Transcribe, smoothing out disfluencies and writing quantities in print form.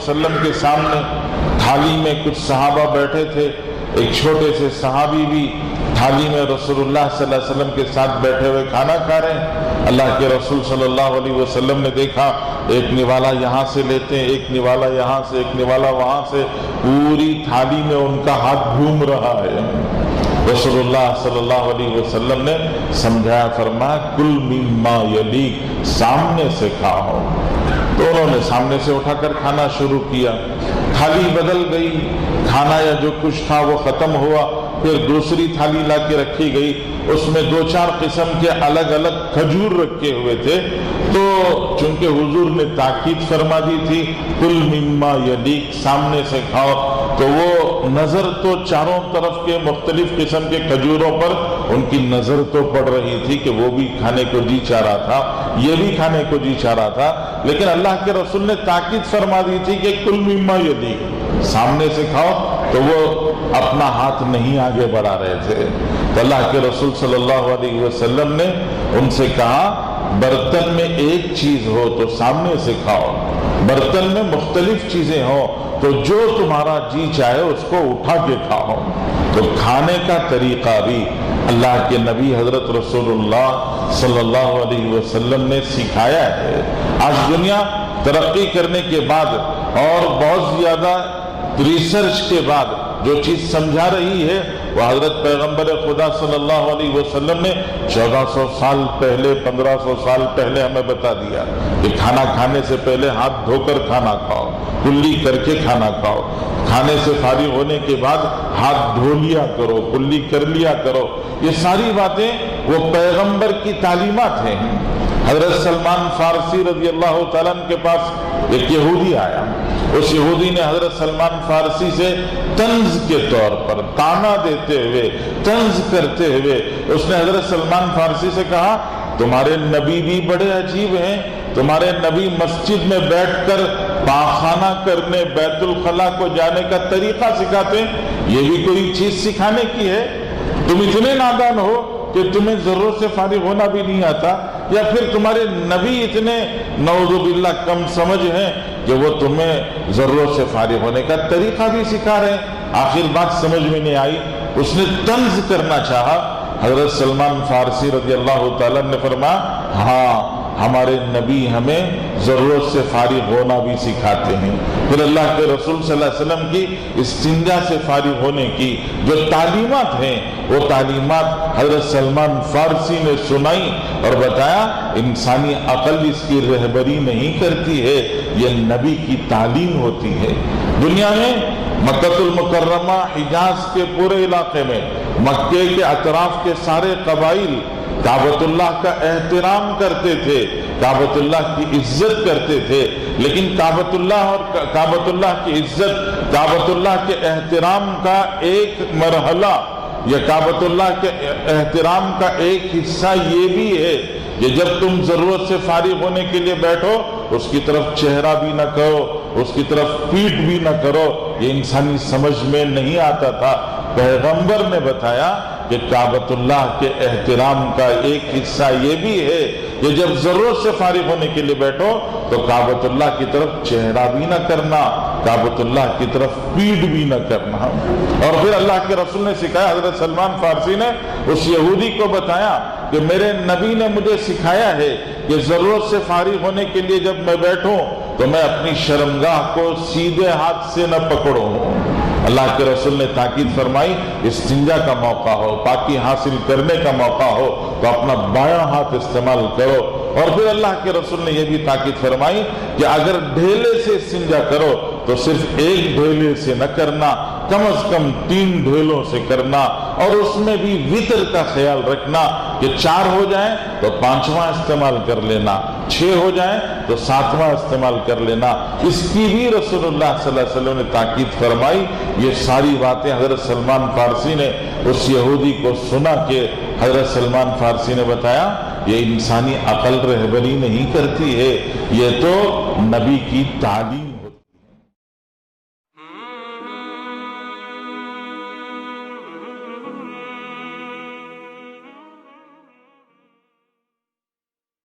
वसल्लम के सामने थाली में कुछ सहाबा बैठे थे, एक छोटे से सहाबी भी थाली में रसूलुल्लाह सल्लल्लाहु अलैहि वसल्लम के साथ बैठे हुए खाना खा रहे हैं। अल्लाह के रसूल सल्लल्लाहु अलैहि वसल्लम ने देखा, एक निवाला यहाँ से लेते हैं, एक निवाला यहाँ से, एक निवाला वहाँ से, पूरी थाली में उनका हाथ घूम रहा है। रसूलुल्लाह सल्लल्लाहु अलैहि वसल्लम ने समझाया, फरमाया कुल मिम्मा यलीक, सामने से खाओ। तो उन्होंने सामने से उठाकर खाना शुरू किया। थाली बदल गई, खाना या जो कुछ था वो खत्म हुआ, फिर दूसरी थाली ला के रखी गई, उसमें 2-4 किस्म के अलग अलग खजूर रखे हुए थे। तो चूंकि हुजूर ने ताकीद फरमा दी थी कुल मिम्मा यलीक, सामने से खाओ, तो वो नजर तो चारों तरफ के मुख्तलिफ किस्म के खजूरों पर उनकी नजर तो पड़ रही थी कि वो भी खाने को जी चाह रहा था, ये भी खाने को जी चाह रहा था, लेकिन अल्लाह के रसूल ने ताकीद फरमा दी थी कि कुल मिम्मा यलीक, सामने से खाओ। तो वो अपना हाथ नहीं आगे बढ़ा रहे थे। तो अल्लाह के रसूल सल्लल्लाहु अलैहि वसल्लम ने उनसे कहा, बर्तन में एक चीज हो तो सामने से खाओ, बर्तन में मुख्तलिफ चीजें हो तो जो तुम्हारा जी चाहे उसको उठा के खाओ। तो खाने का तरीका भी अल्लाह के नबी हजरत रसूलुल्लाह सल्लल्लाहु अलैहि वसल्लम ने सिखाया है। आज दुनिया तरक्की करने के बाद और बहुत ज्यादा रिसर्च के बाद जो चीज समझा रही है, वह हजरत पैगंबर खुदा सल्लल्लाहु अलैहि वसल्लम ने 1400 साल पहले, 1500 साल पहले हमें बता दिया कि खाना खाने से पहले हाथ धोकर खाना खाओ, कुल्ली करके खाना खाओ, खाने से फारिग होने के बाद हाथ धो लिया करो, कुल्ली कर लिया करो। ये सारी बातें वो पैगंबर की तालीमात हैं। हजरत सलमान फारसी रज़ी अल्लाह तआला अन्हु के पास एक यहूदी आया। उस यहूदी ने हजरत सलमान फारसी से तंज के तौर पर ताना देते हुए, तंज करते हुए उसने हजरत सलमान फारसी से कहा, तुम्हारे नबी भी बड़े अजीब हैं, तुम्हारे नबी मस्जिद में बैठकर पाखाना करने, बैतुल खला को जाने का तरीका सिखाते हैं, ये भी कोई चीज सिखाने की है? तुम इतने नादान हो कि तुम्हें जरूरत से फारिग होना भी नहीं आता, या फिर तुम्हारे नबी इतने नऊजुबिल्लाह कम समझ हैं कि वो तुम्हें जरूरत से फारिग होने का तरीका भी सिखा रहे हैं। आखिर बात समझ में नहीं आई, उसने तंज करना चाहा। हजरत सलमान फारसी रज़ी अल्लाह तआला ने फरमाया, हाँ हमारे नबी हमें जरूरत से फारिग होना भी सिखाते हैं। फिर अल्लाह के रसूल सल्लल्लाहु अलैहि वसल्लम की इस्तिंजा से फारिग होने की जो तालीमात हैं, वो तालीमात हजरत सलमान फारसी ने सुनाई और बताया, इंसानी अकल इसकी रहबरी नहीं करती है, ये नबी की तालीम होती है। दुनिया में मक्कतुल मुकर्रमा, हिजाज के पूरे इलाके में, मक्के के अतराफ के सारे कबाइल काबतुल्लाह का एहतराम करते थे, काबतुल्लाह की इज्जत करते थे, लेकिन काबतुल्लाह और काबतुल्लाह की इज्जत, काबतुल्लाह के एहतराम का एक मरहला या काबतुल्लाह के एहतराम का एक हिस्सा ये भी है कि जब तुम जरूरत से फारिग होने के लिए बैठो, उसकी तरफ चेहरा भी न करो, उसकी तरफ पीठ भी न करो। ये इंसानी समझ में नहीं आता था। पैगंबर ने बताया कि काबतुल्लाह के एहतराम का एक हिस्सा ये भी है कि जब जरूरत से फारिग होने के लिए बैठो तो काबतुल्लाह की तरफ चेहरा भी न करना, काबतुल्लाह की तरफ पीठ भी न करना। और फिर अल्लाह के रसूल ने सिखाया, हजरत सलमान फारसी ने उस यहूदी को बताया कि मेरे नबी ने मुझे सिखाया है कि जरूरत से फारिग होने के लिए जब मैं बैठूं तो मैं अपनी शर्मगाह को सीधे हाथ से न पकड़ूं। अल्लाह के रसूल ने ताकीद फरमाई, इस्तिंजा का मौका हो, पाकी हासिल करने का मौका हो तो अपना बायां हाथ इस्तेमाल करो। और फिर अल्लाह के रसूल ने यह भी ताकीद फरमाई कि अगर ढेले से इस्तिंजा करो तो सिर्फ एक ढेले से न करना, कम से कम 3 ढेलों से करना, और उसमें भी वितर का ख्याल रखना कि 4 हो जाए तो 5वां इस्तेमाल कर लेना, 6 हो जाए तो 7वां इस्तेमाल कर लेना। इसकी भी रसूलुल्लाह सल्लल्लाहु अलैहि वसल्लम ने ताकीद फरमाई। ये सारी बातें हजरत सलमान फारसी ने उस यहूदी को सुना के हजरत सलमान फारसी ने बताया, ये इंसानी अकल रहबरी नहीं करती है, ये तो नबी की तालीम